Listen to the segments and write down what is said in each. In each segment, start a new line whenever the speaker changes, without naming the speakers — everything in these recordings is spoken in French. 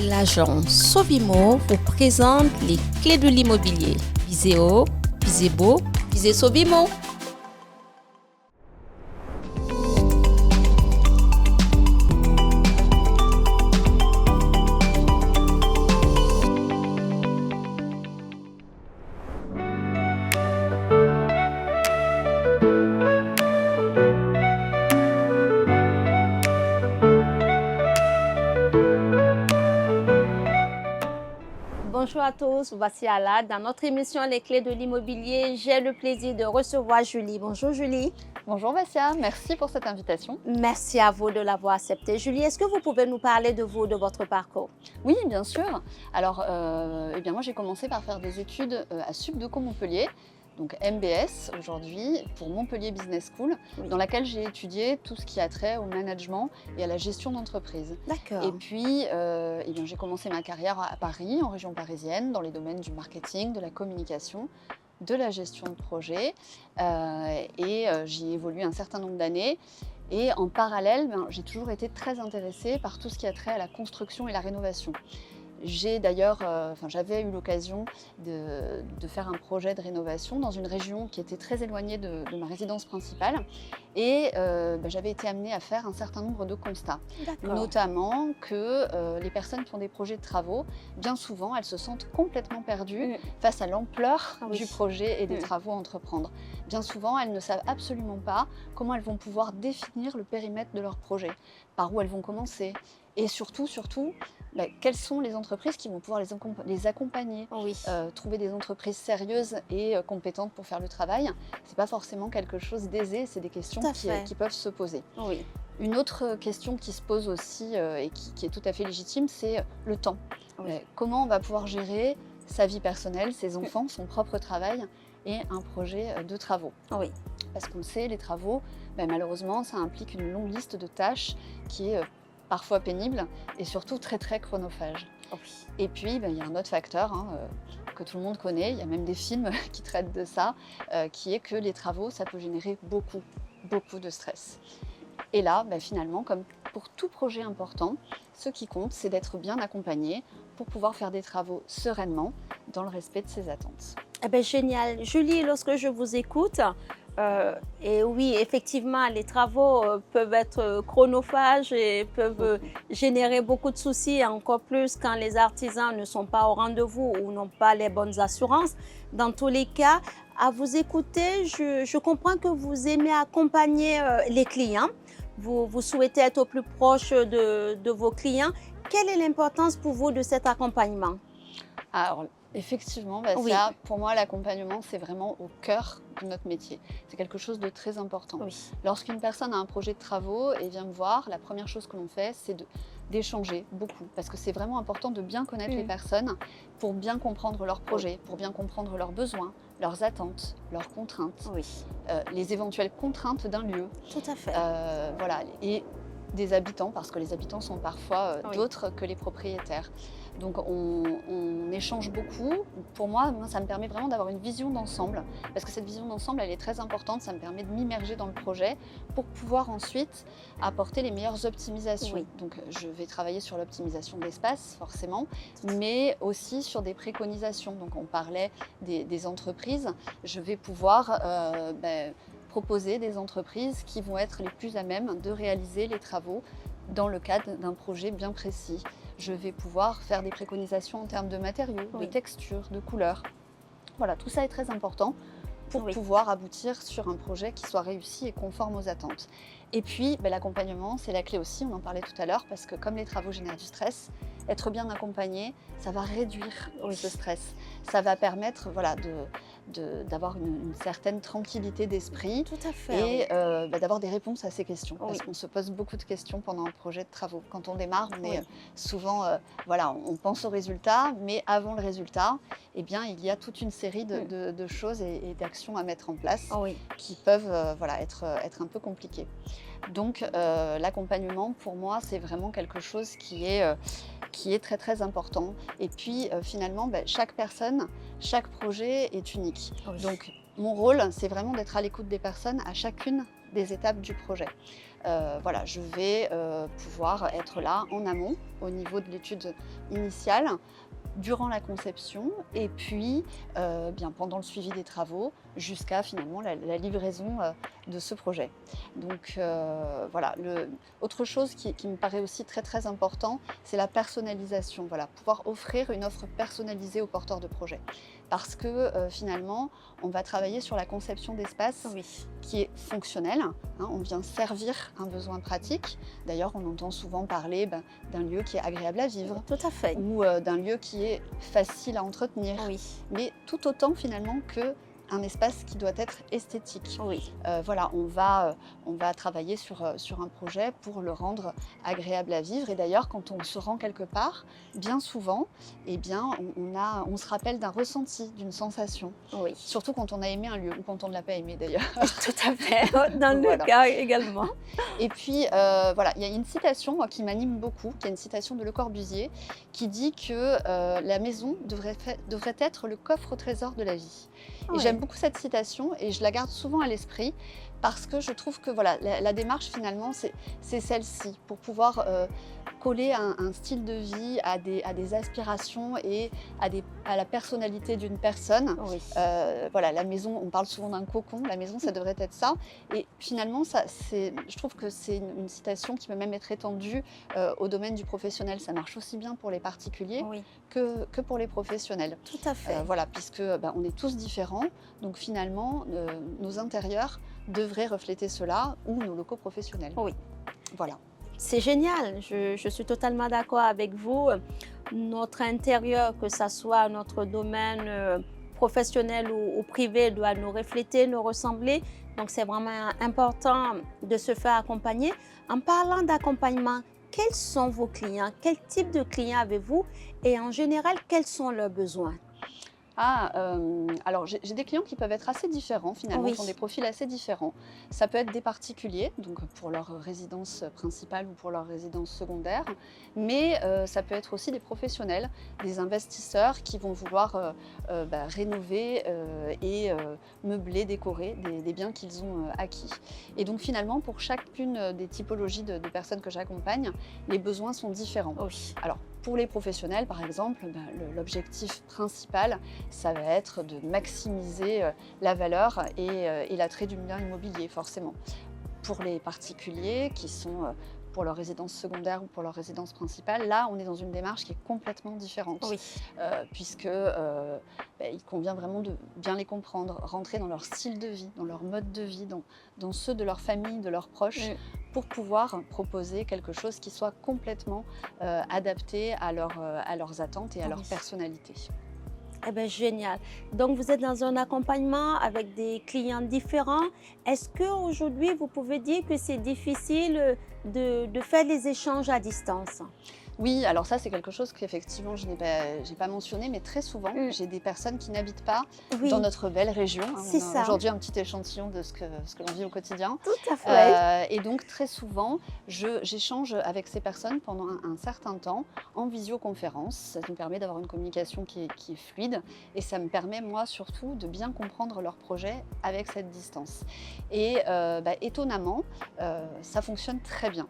L'agence Sovimo vous présente les clés de l'immobilier. Visez haut, visez beau, visez Sovimo. Bonjour à tous, voici Ala. Dans notre émission Les clés de l'immobilier, j'ai le plaisir de recevoir Julie. Bonjour Julie.
Bonjour Vassia, merci pour cette invitation.
Merci à vous de l'avoir accepté. Julie, est-ce que vous pouvez nous parler de vous, de votre parcours?
Oui, bien sûr. Alors, moi j'ai commencé par faire des études à Subdeco Montpellier, donc MBS aujourd'hui, pour Montpellier Business School, dans laquelle j'ai étudié tout ce qui a trait au management et à la gestion d'entreprise.
D'accord.
Et puis, j'ai commencé ma carrière à Paris, en région parisienne, dans les domaines du marketing, de la communication, de la gestion de projet. J'y ai évolué un certain nombre d'années. Et en parallèle, j'ai toujours été très intéressée par tout ce qui a trait à la construction et la rénovation. J'avais eu l'occasion de faire un projet de rénovation dans une région qui était très éloignée de ma résidence principale. Et j'avais été amenée à faire un certain nombre de constats. Notamment que les personnes qui ont des projets de travaux, bien souvent, elles se sentent complètement perdues face à l'ampleur du projet et des travaux à entreprendre. Bien souvent, elles ne savent absolument pas comment elles vont pouvoir définir le périmètre de leur projet, par où elles vont commencer. Et surtout, quelles sont les entreprises qui vont pouvoir les accompagner, trouver des entreprises sérieuses et compétentes pour faire le travail. Ce n'est pas forcément quelque chose d'aisé, c'est des questions qui peuvent se poser.
Oui.
Une autre question qui se pose aussi et qui est tout à fait légitime, c'est le temps. Comment on va pouvoir gérer sa vie personnelle, ses enfants, son propre travail et un projet de travaux. Parce qu'on le sait, les travaux, malheureusement, ça implique une longue liste de tâches qui est parfois pénible et surtout très très chronophage. Et puis il y a un autre facteur que tout le monde connaît, il y a même des films qui traitent de ça, qui est que les travaux, ça peut générer beaucoup de stress. Et là, finalement, comme pour tout projet important, ce qui compte, c'est d'être bien accompagné pour pouvoir faire des travaux sereinement, dans le respect de ses attentes.
Génial. Julie, lorsque je vous écoute, et oui, effectivement, les travaux peuvent être chronophages et peuvent générer beaucoup de soucis, encore plus quand les artisans ne sont pas au rendez-vous ou n'ont pas les bonnes assurances. Dans tous les cas, à vous écouter, je comprends que vous aimez accompagner les clients. Vous souhaitez être au plus proche de vos clients. Quelle est l'importance pour vous de cet accompagnement?
Alors, effectivement, pour moi, l'accompagnement, c'est vraiment au cœur de notre métier. C'est quelque chose de très important. Lorsqu'une personne a un projet de travaux et vient me voir, la première chose que l'on fait, c'est d'échanger beaucoup. Parce que c'est vraiment important de bien connaître les personnes pour bien comprendre leurs projets, pour bien comprendre leurs besoins, leurs attentes, leurs contraintes, les éventuelles contraintes d'un lieu.
Tout à fait.
Et des habitants, parce que les habitants sont parfois d'autres que les propriétaires. Donc on échange beaucoup. Pour moi, ça me permet vraiment d'avoir une vision d'ensemble, parce que cette vision d'ensemble, elle est très importante. Ça me permet de m'immerger dans le projet pour pouvoir ensuite apporter les meilleures optimisations. Donc je vais travailler sur l'optimisation d'espace, forcément, mais aussi sur des préconisations. Donc on parlait des entreprises. Je vais pouvoir proposer des entreprises qui vont être les plus à même de réaliser les travaux dans le cadre d'un projet bien précis. Je vais pouvoir faire des préconisations en termes de matériaux, de textures, de couleurs. Voilà, tout ça est très important pour pouvoir aboutir sur un projet qui soit réussi et conforme aux attentes. Et puis, l'accompagnement, c'est la clé aussi, on en parlait tout à l'heure, parce que comme les travaux génèrent du stress, être bien accompagné, ça va réduire ce stress. Ça va permettre d'avoir une certaine tranquillité d'esprit et d'avoir des réponses à ces questions. Parce qu'on se pose beaucoup de questions pendant un projet de travaux. Quand on démarre, on est souvent, on pense au résultat, mais avant le résultat, il y a toute une série de choses et d'actions à mettre en place qui peuvent être un peu compliquées. Donc l'accompagnement, pour moi, c'est vraiment quelque chose qui est très très important. Et puis finalement, chaque personne, chaque projet est unique. Donc mon rôle, c'est vraiment d'être à l'écoute des personnes à chacune des étapes du projet. Voilà, je vais pouvoir être là en amont, au niveau de l'étude initiale, durant la conception et puis bien pendant le suivi des travaux jusqu'à finalement la livraison de ce projet. Donc voilà, autre chose qui me paraît aussi très très important, c'est la personnalisation. Voilà, pouvoir offrir une offre personnalisée aux porteurs de projet. Parce que finalement, on va travailler sur la conception d'espace
Oui,
qui est fonctionnelle. Hein, on vient servir un besoin pratique. D'ailleurs, on entend souvent parler d'un lieu qui est agréable à vivre
tout à fait.
ou d'un lieu qui est facile à entretenir,
Oui,
mais tout autant finalement que un espace qui doit être esthétique.
oui.
Voilà, on va travailler sur un projet pour le rendre agréable à vivre. Et d'ailleurs, quand on se rend quelque part, bien souvent, eh bien, on se rappelle d'un ressenti, d'une sensation.
Oui,
Surtout quand on a aimé un lieu ou quand on ne l'a pas aimé d'ailleurs.
tout à fait. Dans le
Voilà.
cas également.
Et puis, voilà, il y a une citation moi, qui m'anime beaucoup, qui est une citation de Le Corbusier, qui dit que la maison devrait être le coffre au trésor de la vie. Et
Ouais.
j'aime beaucoup cette citation et je la garde souvent à l'esprit parce que je trouve que voilà, la démarche finalement, c'est celle-ci, pour pouvoir coller un style de vie à des aspirations et à la personnalité d'une personne.
Oui.
Voilà, la maison, on parle souvent d'un cocon, la maison, ça devrait être ça. Et finalement, je trouve que c'est une citation qui peut même être étendue au domaine du professionnel. Ça marche aussi bien pour les particuliers
Oui,
que pour les professionnels.
tout à fait.
Voilà, puisque on est tous différents, donc finalement, nos intérieurs devraient refléter cela ou nos locaux professionnels.
Oui.
Voilà.
C'est génial, je suis totalement d'accord avec vous. Notre intérieur, que ce soit notre domaine professionnel ou privé, doit nous refléter, nous ressembler. Donc, c'est vraiment important de se faire accompagner. En parlant d'accompagnement, quels sont vos clients? Quel type de clients avez-vous? Et en général, quels sont leurs besoins?
Alors j'ai des clients qui peuvent être assez différents finalement,
Oui.
qui ont des profils assez différents. Ça peut être des particuliers, donc pour leur résidence principale ou pour leur résidence secondaire, mais ça peut être aussi des professionnels, des investisseurs qui vont vouloir rénover et meubler, décorer des biens qu'ils ont acquis. Et donc finalement, pour chacune des typologies de personnes que j'accompagne, les besoins sont différents.
Oui.
Alors, pour les professionnels, par exemple, l'objectif principal, ça va être de maximiser la valeur et l'attrait du bien immobilier, forcément. Pour les particuliers qui sont pour leur résidence secondaire ou pour leur résidence principale, là, on est dans une démarche qui est complètement différente,
Oui.
puisque il convient vraiment de bien les comprendre, rentrer dans leur style de vie, dans leur mode de vie, dans ceux de leur famille, de leurs proches, pour pouvoir proposer quelque chose qui soit complètement adapté à leurs attentes et à leur
Oui.
personnalité.
Eh bien, génial. Donc, vous êtes dans un accompagnement avec des clients différents. Est-ce qu'aujourd'hui, vous pouvez dire que c'est difficile de faire les échanges à distance?
Oui, alors ça c'est quelque chose qu'effectivement je n'ai pas mentionné, mais très souvent j'ai des personnes qui n'habitent pas
Oui,
dans notre belle région. Hein.
c'est
On a
ça.
aujourd'hui un petit échantillon de ce que l'on vit au quotidien.
Tout à fait.
Et donc très souvent, j'échange avec ces personnes pendant un certain temps en visioconférence. Ça nous permet d'avoir une communication qui est fluide et ça me permet moi surtout de bien comprendre leur projet avec cette distance. Et étonnamment, ça fonctionne très bien.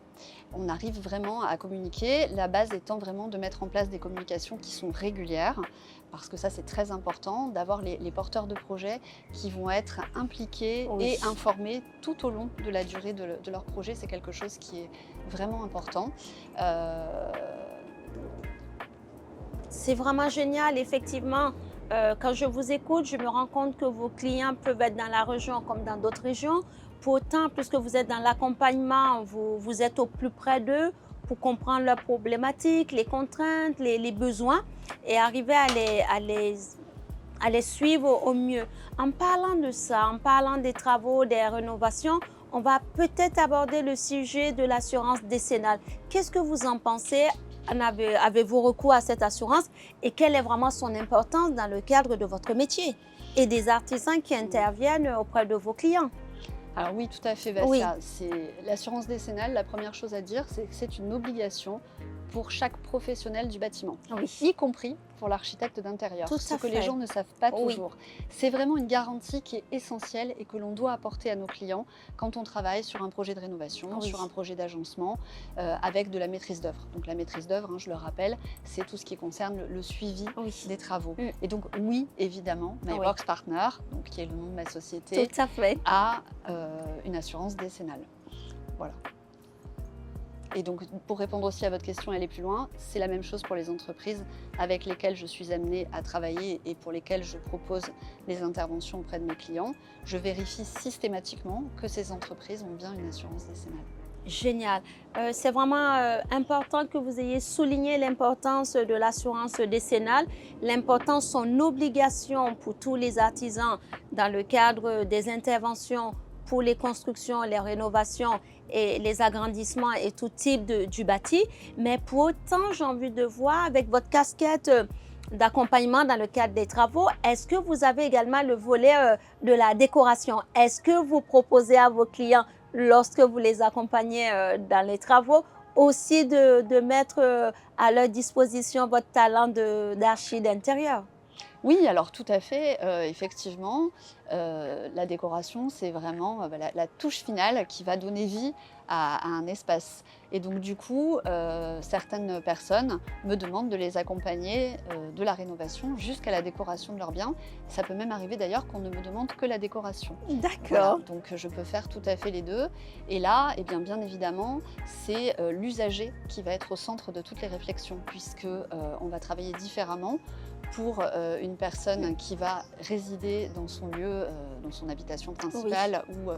On arrive vraiment à communiquer, la base étant vraiment de mettre en place des communications qui sont régulières, parce que ça c'est très important, d'avoir les porteurs de projets qui vont être impliqués
Oui.
et informés tout au long de la durée de leur projet. C'est quelque chose qui est vraiment important.
C'est vraiment génial, effectivement. Quand je vous écoute, je me rends compte que vos clients peuvent être dans la région comme dans d'autres régions. Pour autant, puisque vous êtes dans l'accompagnement, vous êtes au plus près d'eux pour comprendre leurs problématiques, les contraintes, les besoins et arriver à les suivre au mieux. En parlant de ça, en parlant des travaux, des rénovations, on va peut-être aborder le sujet de l'assurance décennale. Qu'est-ce que vous en pensez? Avez-vous recours à cette assurance et quelle est vraiment son importance dans le cadre de votre métier et des artisans qui interviennent auprès de vos clients?
Alors oui, tout à fait,
Oui.
Vassia. C'est l'assurance décennale. La première chose à dire, c'est que c'est une obligation pour chaque professionnel du bâtiment,
Oui,
y compris pour l'architecte d'intérieur,
tout
ce
à
que les
fait.
gens ne savent pas
Oui,
toujours. C'est vraiment une garantie qui est essentielle et que l'on doit apporter à nos clients quand on travaille sur un projet de rénovation,
oui,
sur un projet d'agencement, avec de la maîtrise d'œuvre. Donc la maîtrise d'œuvre, je le rappelle, c'est tout ce qui concerne le suivi
oui.
des travaux.
Mm.
Et donc oui, évidemment,
Oui,
MyWorks Partner, donc, qui est le nom de ma
tout
société,
à fait.
a une assurance décennale. Voilà. Et donc, pour répondre aussi à votre question et aller plus loin, c'est la même chose pour les entreprises avec lesquelles je suis amenée à travailler et pour lesquelles je propose les interventions auprès de mes clients. Je vérifie systématiquement que ces entreprises ont bien une assurance décennale.
Génial. C'est vraiment important que vous ayez souligné l'importance de l'assurance décennale, l'importance, son obligation pour tous les artisans dans le cadre des interventions pour les constructions, les rénovations et les agrandissements et tout type du bâti. Mais pour autant, j'ai envie de voir avec votre casquette d'accompagnement dans le cadre des travaux, est-ce que vous avez également le volet de la décoration? Est-ce que vous proposez à vos clients lorsque vous les accompagnez dans les travaux, aussi de mettre à leur disposition votre talent d'archi d'intérieur.
Oui, alors tout à fait, effectivement, la décoration, c'est vraiment, la touche finale qui va donner vie à un espace et donc du coup, certaines personnes me demandent de les accompagner, de la rénovation jusqu'à la décoration de leurs biens. Ça peut même arriver d'ailleurs qu'on ne me demande que la décoration. Voilà,
D'accord.
donc je peux faire tout à fait les 2 et là, eh bien évidemment, c'est, l'usager qui va être au centre de toutes les réflexions puisque, on va travailler différemment pour une personne qui va résider dans son lieu, dans son habitation
Oui.
principale ou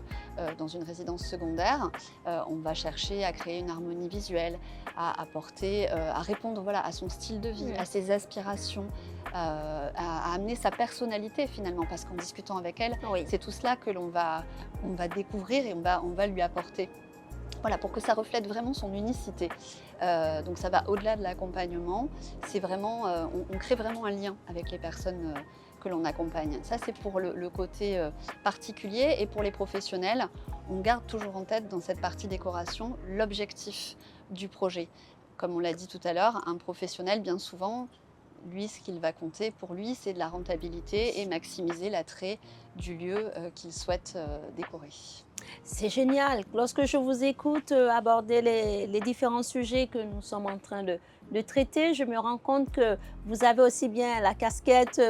dans une résidence secondaire. On va chercher à créer une harmonie visuelle, à apporter, à répondre voilà, à son style de vie, à ses aspirations, à amener sa personnalité finalement, parce qu'en discutant avec elle,
Oui.
c'est tout cela que on va découvrir et on va lui apporter. Voilà, pour que ça reflète vraiment son unicité. Donc ça va au-delà de l'accompagnement, c'est vraiment, on crée vraiment un lien avec les personnes que l'on accompagne. Ça, c'est pour le côté particulier et pour les professionnels, on garde toujours en tête dans cette partie décoration l'objectif du projet. Comme on l'a dit tout à l'heure, un professionnel, bien souvent, lui, ce qu'il va compter pour lui, c'est de la rentabilité et maximiser l'attrait du lieu qu'il souhaite décorer.
C'est génial. Lorsque je vous écoute aborder les différents sujets que nous sommes en train de traiter, je me rends compte que vous avez aussi bien la casquette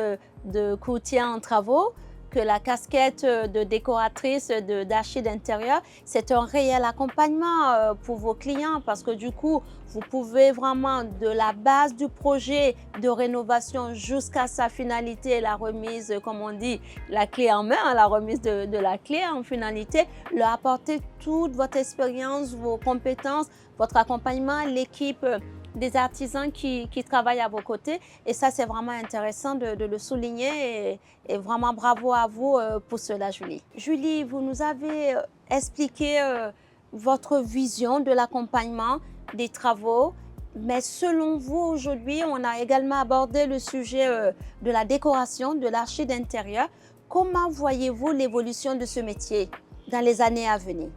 de courtier en travaux que la casquette de décoratrice d'archi d'intérieur. C'est un réel accompagnement pour vos clients parce que du coup, vous pouvez vraiment de la base du projet de rénovation jusqu'à sa finalité, la remise, comme on dit, la clé en main, hein, la remise de la clé en finalité, leur apporter toute votre expérience, vos compétences, votre accompagnement, l'équipe des artisans qui travaillent à vos côtés. Et ça, c'est vraiment intéressant de le souligner et vraiment bravo à vous pour cela, Julie. Julie, vous nous avez expliqué votre vision de l'accompagnement des travaux. Mais selon vous, aujourd'hui, on a également abordé le sujet de la décoration, de l'archi d'intérieur. Comment voyez-vous l'évolution de ce métier dans les années à venir?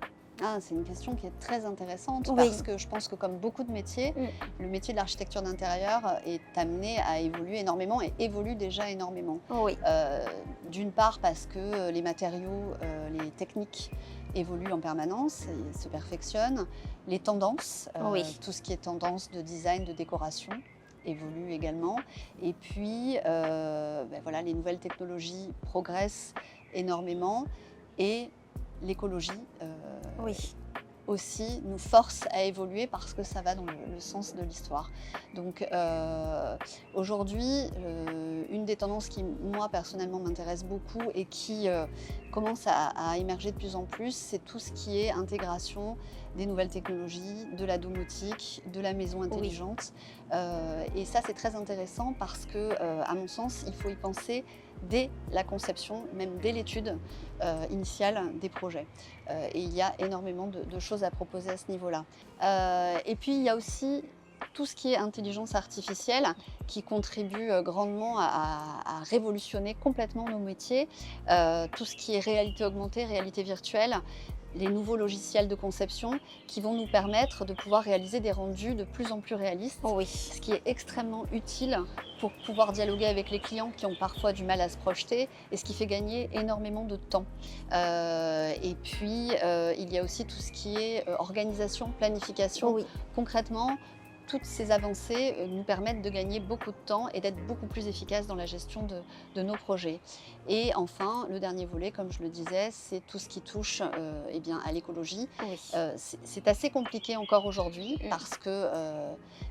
Ah, c'est une question qui est très intéressante
Oui.
parce que je pense que comme beaucoup de métiers,
Mm.
le métier de l'architecture d'intérieur est amené à évoluer énormément et évolue déjà énormément.
Oui,
D'une part parce que les matériaux, les techniques évoluent en permanence et se perfectionnent. Les tendances,
oui,
tout ce qui est tendance de design, de décoration évolue également. Et puis, voilà, les nouvelles technologies progressent énormément et l'écologie
oui,
aussi nous force à évoluer parce que ça va dans le sens de l'histoire. Donc aujourd'hui, une des tendances qui, moi, personnellement, m'intéresse beaucoup et qui commence à émerger de plus en plus, c'est tout ce qui est intégration des nouvelles technologies, de la domotique, de la maison intelligente. Et ça, c'est très intéressant parce que, à mon sens, il faut y penser dès la conception, même dès l'étude initiale des projets. Et il y a énormément de choses à proposer à ce niveau-là. Et puis, il y a aussi tout ce qui est intelligence artificielle qui contribue grandement à révolutionner complètement nos métiers. Tout ce qui est réalité augmentée, réalité virtuelle. les nouveaux logiciels de conception qui vont nous permettre de pouvoir réaliser des rendus de plus en plus réalistes,
Oui.
ce qui est extrêmement utile pour pouvoir dialoguer avec les clients qui ont parfois du mal à se projeter et ce qui fait gagner énormément de temps. Et puis, il y a aussi tout ce qui est organisation, planification.
Oui.
Concrètement, toutes ces avancées nous permettent de gagner beaucoup de temps et d'être beaucoup plus efficaces dans la gestion de nos projets. Et enfin, le dernier volet, comme je le disais, c'est tout ce qui touche eh bien, à l'écologie.
Oui.
C'est assez compliqué encore aujourd'hui parce que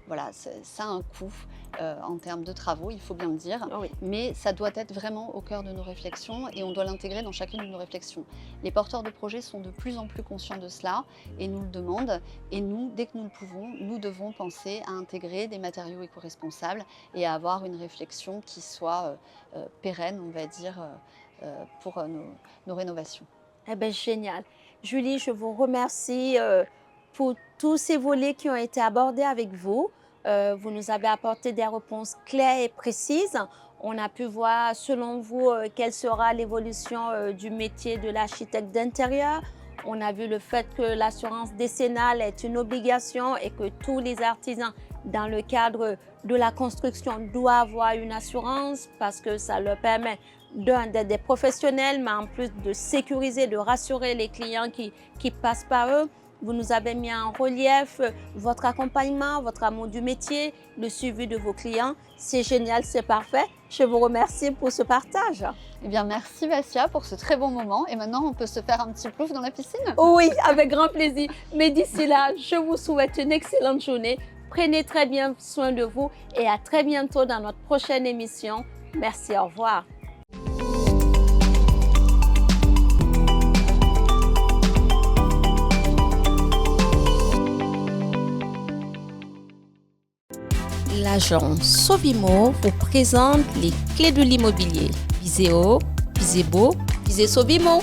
voilà, ça a un coût en termes de travaux, il faut bien le dire.
Oui.
Mais ça doit être vraiment au cœur de nos réflexions et on doit l'intégrer dans chacune de nos réflexions. Les porteurs de projets sont de plus en plus conscients de cela et nous le demandent. Et nous, dès que nous le pouvons, nous devons penser à intégrer des matériaux éco-responsables et à avoir une réflexion qui soit pérenne, on va dire, pour nos rénovations.
Eh bien, génial. Julie, je vous remercie pour tous ces volets qui ont été abordés avec vous. Vous nous avez apporté des réponses claires et précises. On a pu voir, selon vous, quelle sera l'évolution du métier de l'architecte d'intérieur. On a vu le fait que l'assurance décennale est une obligation et que tous les artisans, dans le cadre de la construction, doivent avoir une assurance parce que ça leur permet d'être des professionnels, mais en plus de sécuriser, de rassurer les clients qui passent par eux. Vous nous avez mis en relief votre accompagnement, votre amour du métier, le suivi de vos clients. C'est génial, c'est parfait. Je vous remercie pour ce partage.
Eh bien, merci Vassia pour ce très bon moment. Et maintenant, on peut se faire un petit plouf dans la piscine?
Oui, avec grand plaisir. Mais d'ici là, je vous souhaite une excellente journée. Prenez très bien soin de vous et à très bientôt dans notre prochaine émission. Merci, au revoir. L'agence Sovimo vous présente les clés de l'immobilier. Visez haut, visez beau, visez Sovimo.